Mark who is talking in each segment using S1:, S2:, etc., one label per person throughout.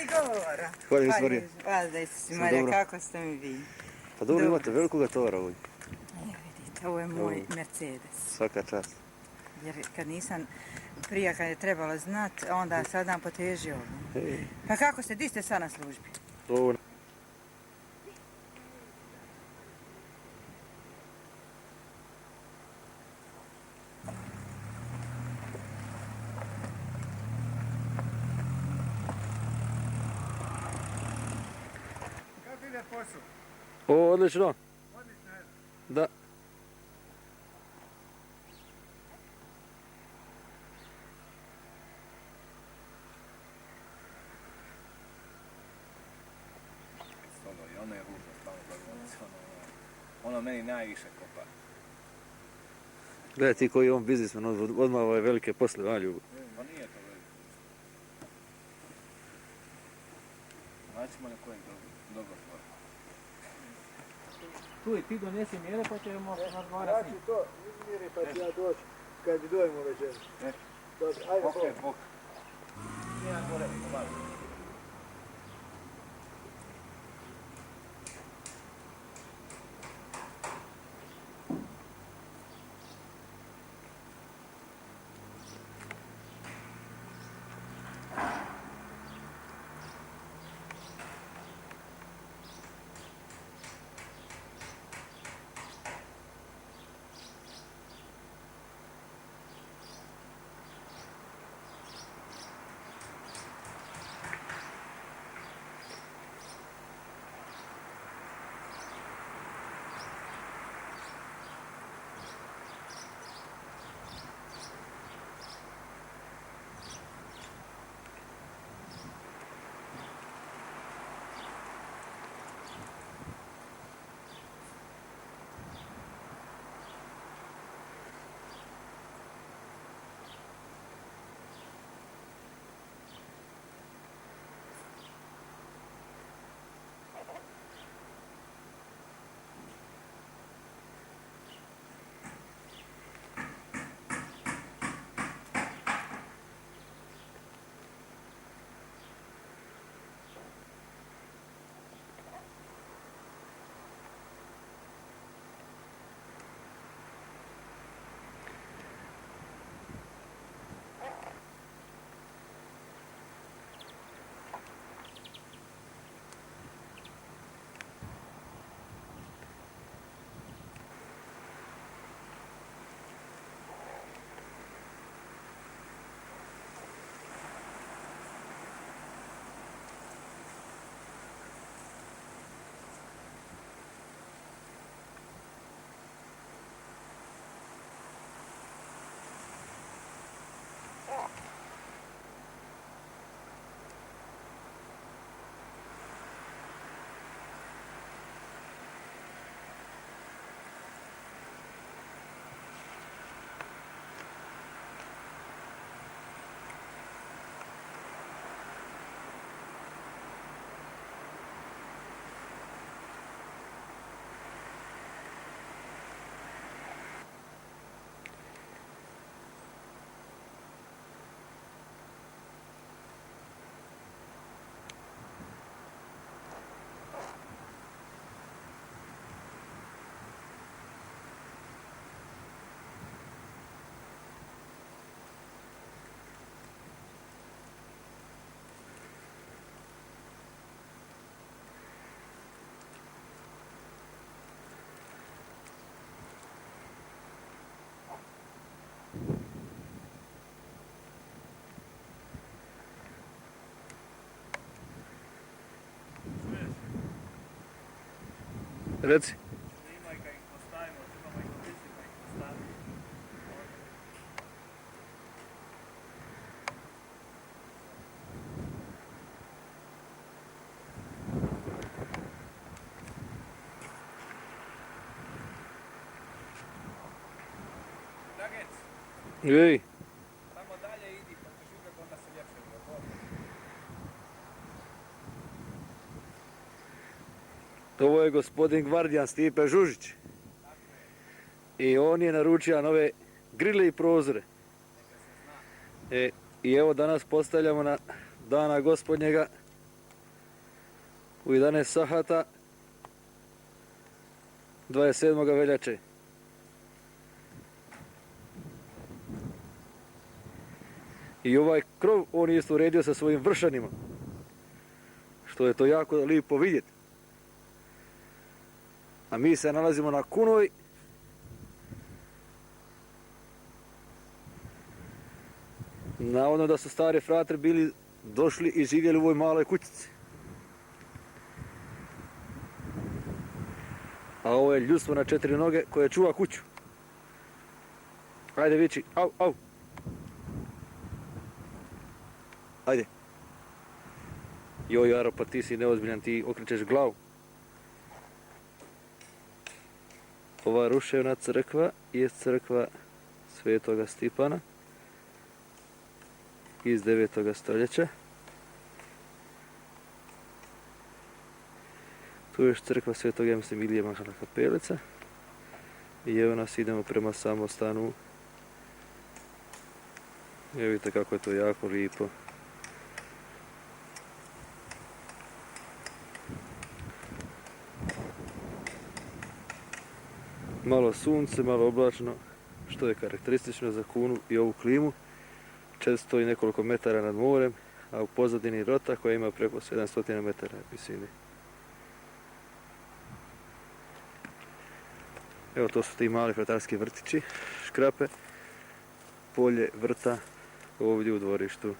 S1: ni govora.
S2: Hvala stvari.
S1: Valjda si Marija, kako ste mi vi?
S2: Pa dobro, imate velikog tovara ovdje.
S1: Vidite, ovo je moj Mercedes.
S2: Svaka čast.
S1: Jer kad nisam prije, kad je trebalo znat, onda sad nam potežio. Pa kako ste, di ste sad na službi?
S2: Ovo.
S3: Kako ide posao?
S2: O, odlično.
S3: Odlično je.
S2: Da.
S3: I ono je ružno, stvarno ono meni najviše kopa.
S2: Gledaj ti koji je on biznismen, odmah ove velike posle, a Ljubo.
S3: Pa nije to veliko. Naćemo na kojem dobro tvore.
S4: Tu i ti donesi mjere pa ćemo razgovarati.
S5: Ja ću to izmjeri pa ću ja doći kad dođemo večer. Ajde,
S3: Okej, bok. Jedan gore, pomalo.
S2: Reci.
S3: Snimaj kad ih postavimo, trebamo ih opisati kad ih postavimo. Dragec,
S2: Ej,
S3: tamo dalje idi, pa ćeš vidjeti onda se ljepše uvijek.
S2: ovo je gospodin Gvardijan Stipe Žužić. I on je naručio nove grile i prozore. I evo danas postavljamo na dana gospodnjega u 11 sahata 27. veljače. I ovaj krov on je isto uredio sa svojim vršanima. Što je to jako lijepo vidjeti. A mi se nalazimo na Kunoj. Navodno da su stari fratri bili došli i živjeli u ovoj maloj kućici. A ovo je ljudstvo na 4 noge koje čuva kuću. Ajde viči, au, au. Ajde. Joj, Jaro, pa ti si neozbiljan, ti okrećeš glavu. Ova ruševna crkva je crkva Svetoga Stipana iz 9. stoljeća. Tu je još crkva Svetog Emilija Mahana Kapelica. I evo nas, idemo prema samostanu. Evo vidite kako je to jako lijepo. Malo sunce, malo oblačno, što je karakteristično za Kunu i ovu klimu. 400 i nekoliko metara nad morem, a u pozadini Rota koja ima preko 700 metara visine. Evo, to su ti mali fratarski vrtići, škrape, polje vrta ovdje u dvorištu.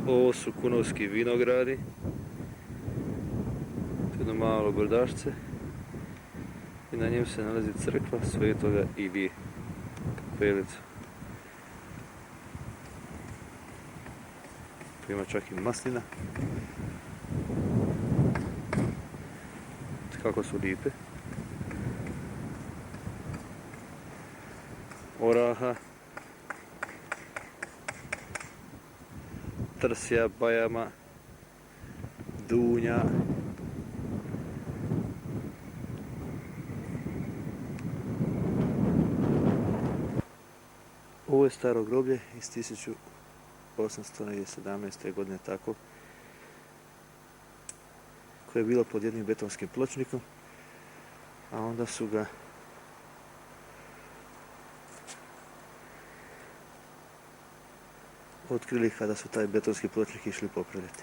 S2: Ovo su kunovski vinogradi. Jedno malo brdašce. I na njemu se nalazi crkva Svetoga Ilije Kapelica. Tu ima čak i maslina. Kako su lijepe. Oraha. Trsja, bajama, dunja. Ovo je staro groblje iz 1817. godine, tako, koje je bilo pod jednim betonskim pločnikom, a onda su ga otkrili kada su taj betonski pločnik išli popravljati.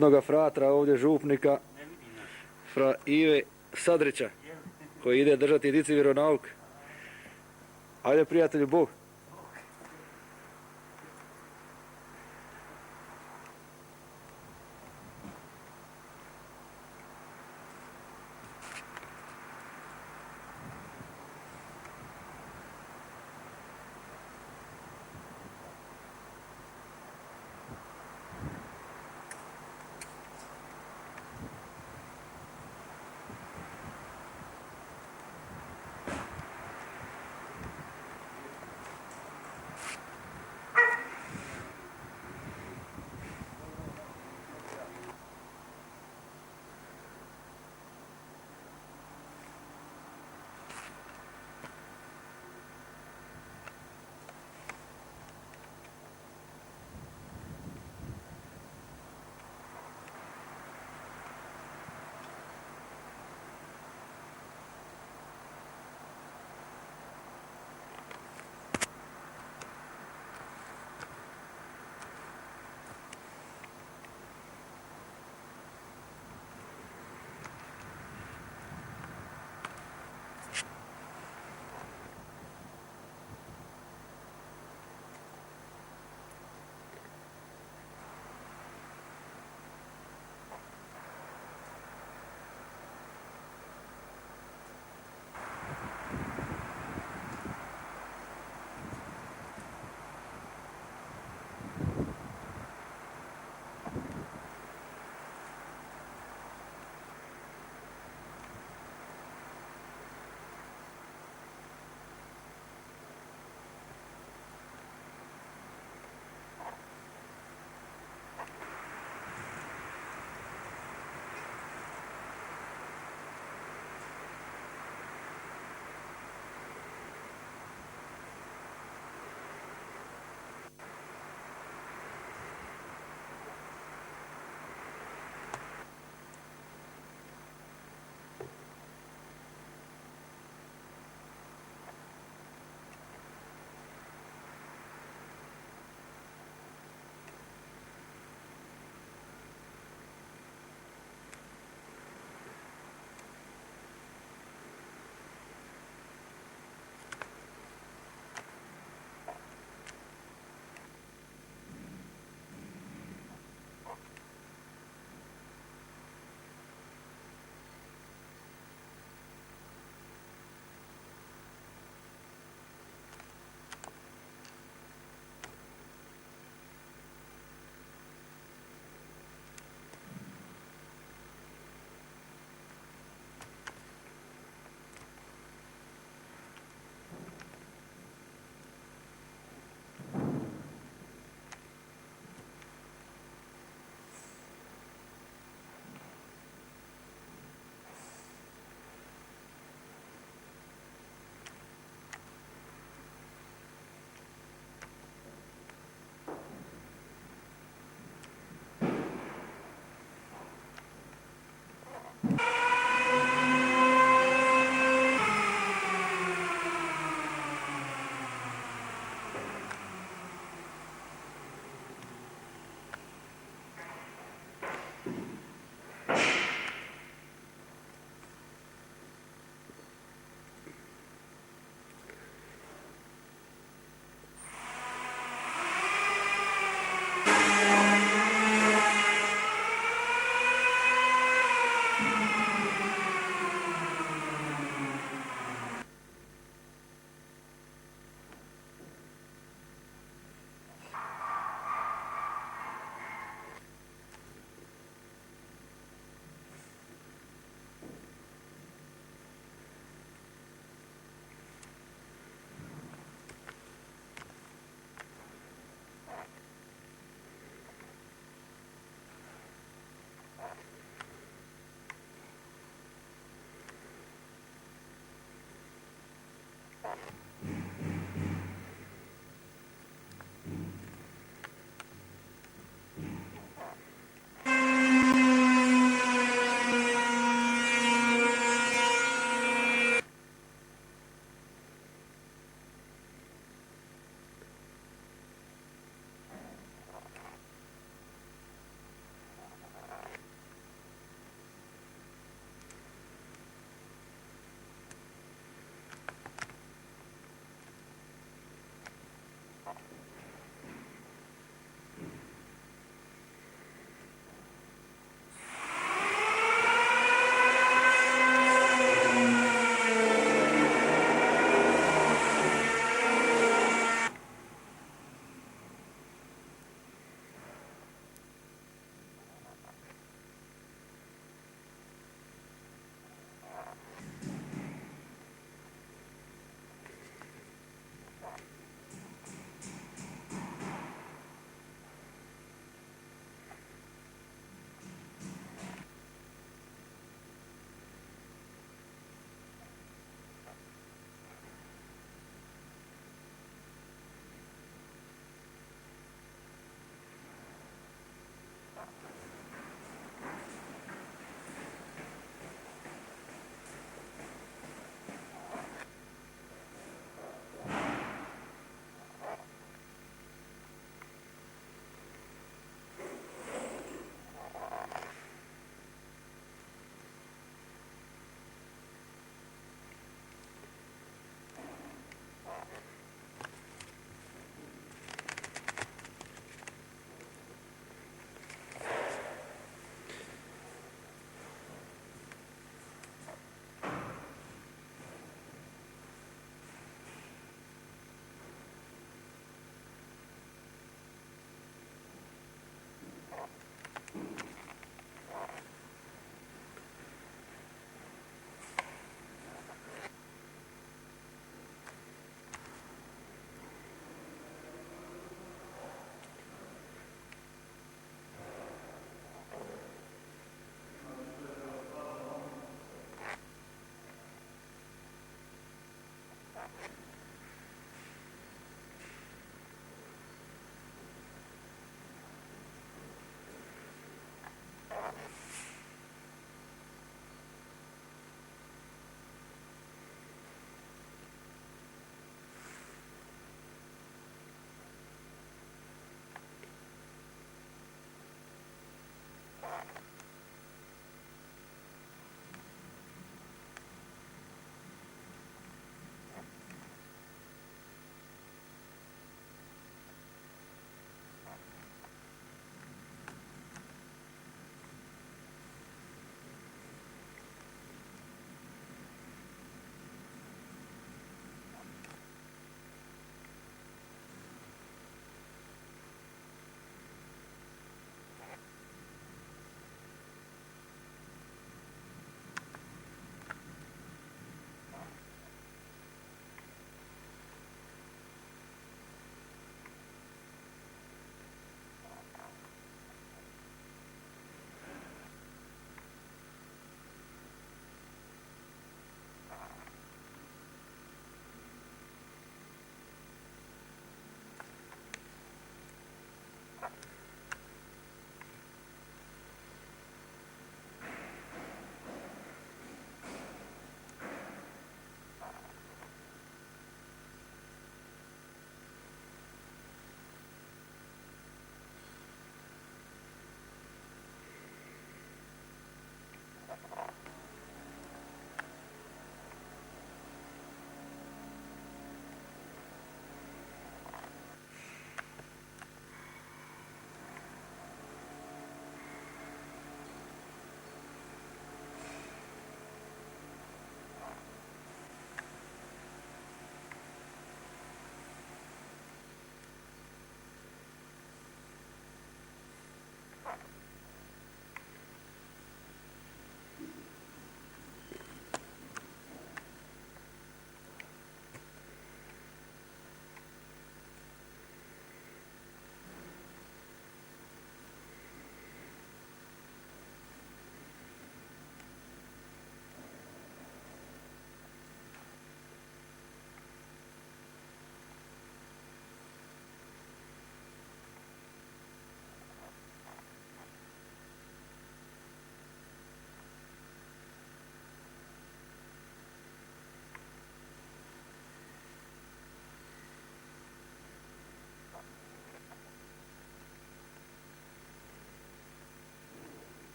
S2: Jednoga fratra ovdje župnika, fra Ive Sadrića, koji ide držati dici vjeronauk. Ajde prijatelju, Bog.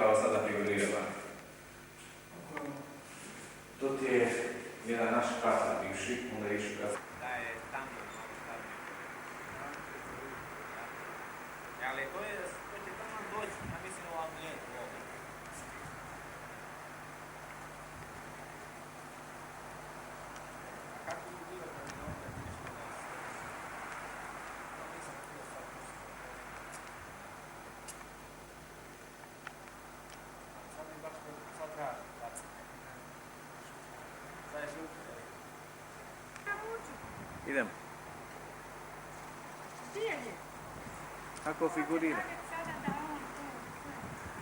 S3: trebalo sada figurirati. To ti je jedan naš katar bivši, onda je išao katar. Da je tamo malo stavljeno. Ali to će tamo doći, ja mislim u ambijentu ovdje. A kako bi bilo kad bi ovdje nešto da se... To nisam htio sad pustiti. Sad mi baš sad tražim baciti. Sad je šutno. Idemo. Kako figurira?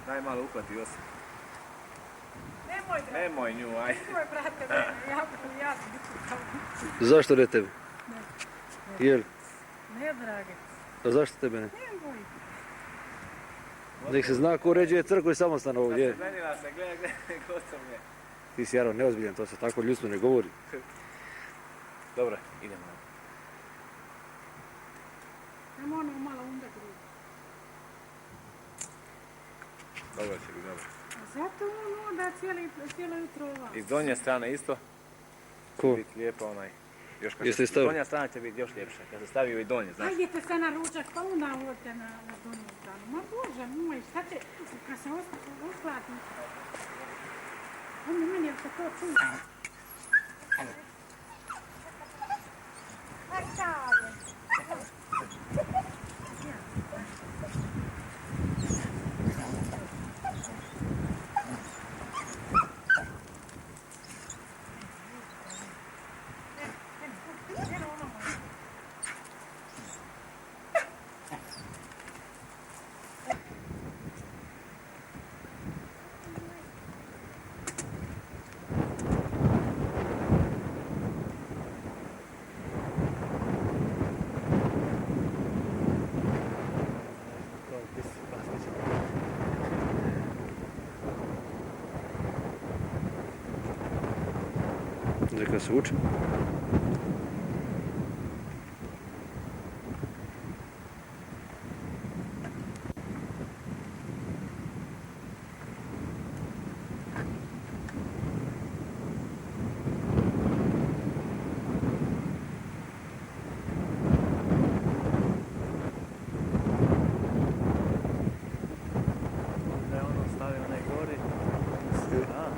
S3: Daj malo uhvati Josip. Nemoj nju, aj.
S6: Nemoj, brate, mene, ja ću biti kao...
S2: Zašto ne tebe? Jel?
S6: Ne, drage.
S2: A zašto tebe ne?
S6: Nemoj.
S2: Nek se zna ko uređuje crkvu i samostan ovdje.
S3: Zmenila se, gledaj, gostom je.
S2: Ti si Jaro neozbiljan, to se tako ljudstvo ne govori.
S3: Dobro, idemo.
S6: Nemo ono malo onda drugo.
S3: Dobro će biti, dobro.
S6: A zato on onda cijelo jutro ovako.
S3: I s donje strane isto.
S2: Ko?
S3: Biti lijepo onaj. Još kad
S2: Jeste
S3: se,
S2: stavili?
S3: donja strana će biti još ljepša. Kad se stavio i donje, znaš.
S6: Hajdete se na ručak, pa onda odete na donju stranu. Ma Bože moj, šta će, kad se oskladi? Oni meni se to čuje.
S2: Neka se uči.
S3: Da je ono stavio onaj gori. A.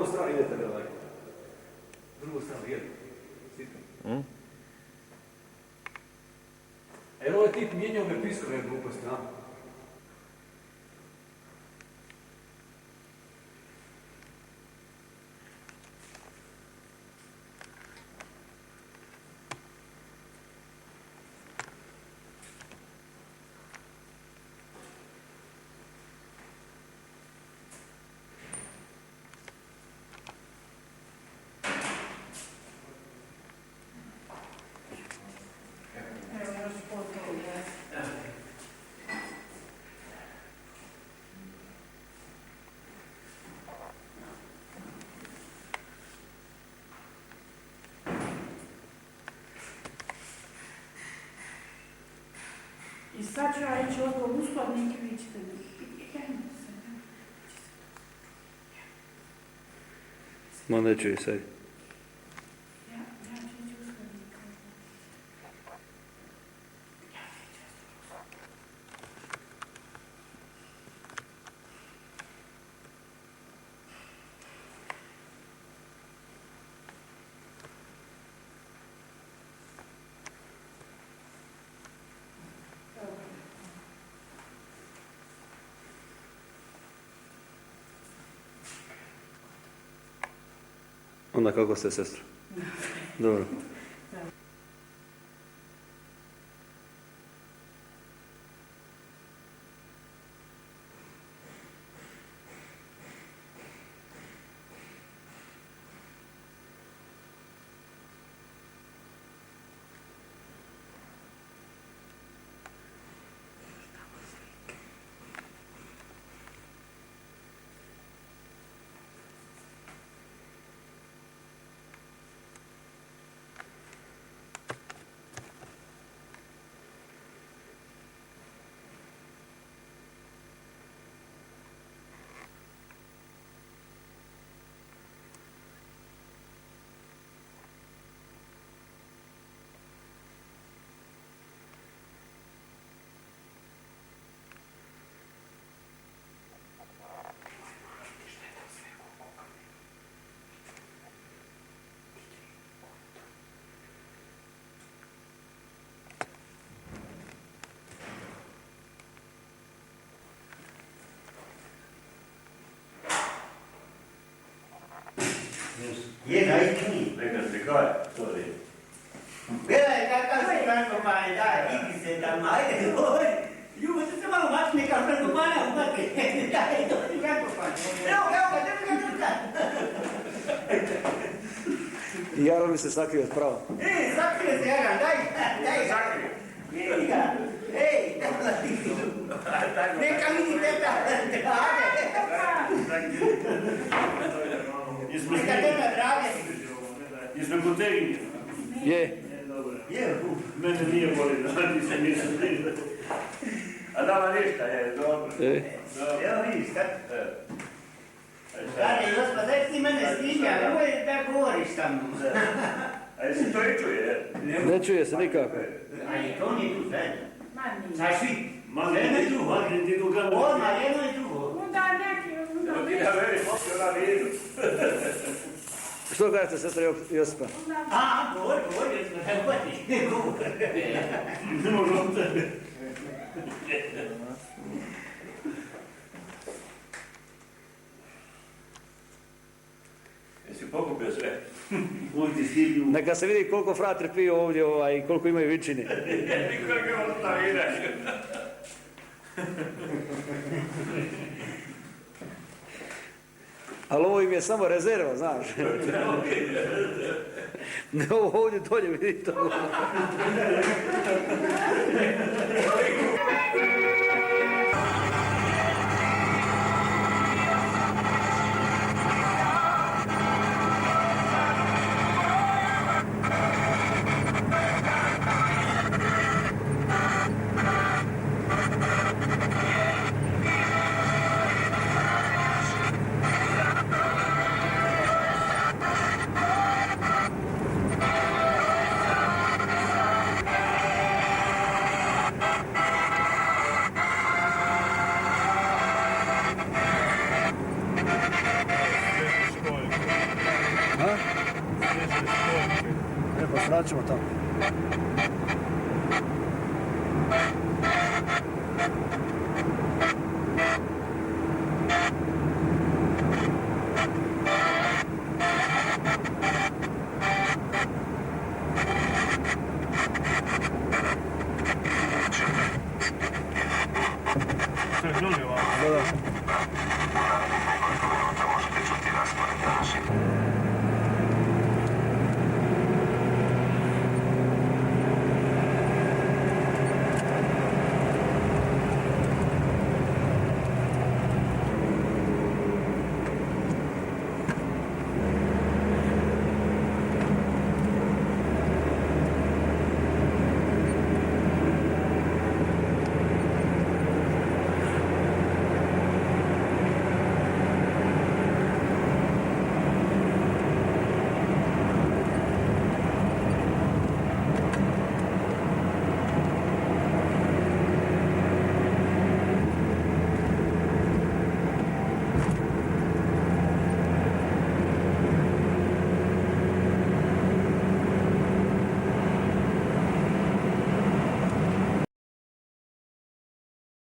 S2: drugu stranu idete daleko. Drugu stranu idete. Evo ovaj tip mijenjao me piskove gluposti, a?
S6: I sad ću ja ići ovdje u uskladnik i vi ćete mi.
S2: Ma ne čuje sad.
S6: Ja ću ići u uskladnik.
S2: Onda kako ste, sestra? Dobro.
S7: Je, najčini.
S3: Neka se kaj, to je.
S7: Gledaj, kakav se Frankopane, daj, idi se tamo, ajde, dođi. Ljubo, se malo mači neka Frankopana ubati. Daj, dođi Frankopane. Evo ga, drga.
S2: I Jaron mi se sakrio od prava.
S7: Sakrio se, Jaran, daj. Sakrio. Vidi ga. Ej, neka vidi teta. Neka teta drage.
S8: Jesmo potegni.
S2: Je.
S7: Je,
S8: Mene nije boli, da se nisam ništa. A dama ništa, je, dobro.
S7: evo vidiš, kad? Dane, Jospa, daj ti mene snimi, ali nemoj da govoriš sa mnom.
S8: A jesi to i čuje,
S2: Ne čuje se nikako.
S7: Ali to nije tu zajedno.
S6: Ma nije.
S7: Znaš vi?
S8: Jedno i drugo, ti tu kao...
S7: Odmah, jedno i drugo.
S6: Onda neki, onda
S8: Evo ti
S6: neki.
S8: da veri, poslije ona vidu.
S2: Što kažete, sestra Josipa?
S7: A, govori, ne hvati.
S8: Ne može on tebe.
S3: Jesi pokupio sve?
S8: Oj ti stigli u...
S2: Neka se vidi koliko fratri piju ovdje i koliko imaju vičine.
S3: Nikog je ostaviraš.
S2: Ali ovo im je samo rezerva, znaš. Ne, ovo ovdje dolje vidi to. E pa sraćemo tamo.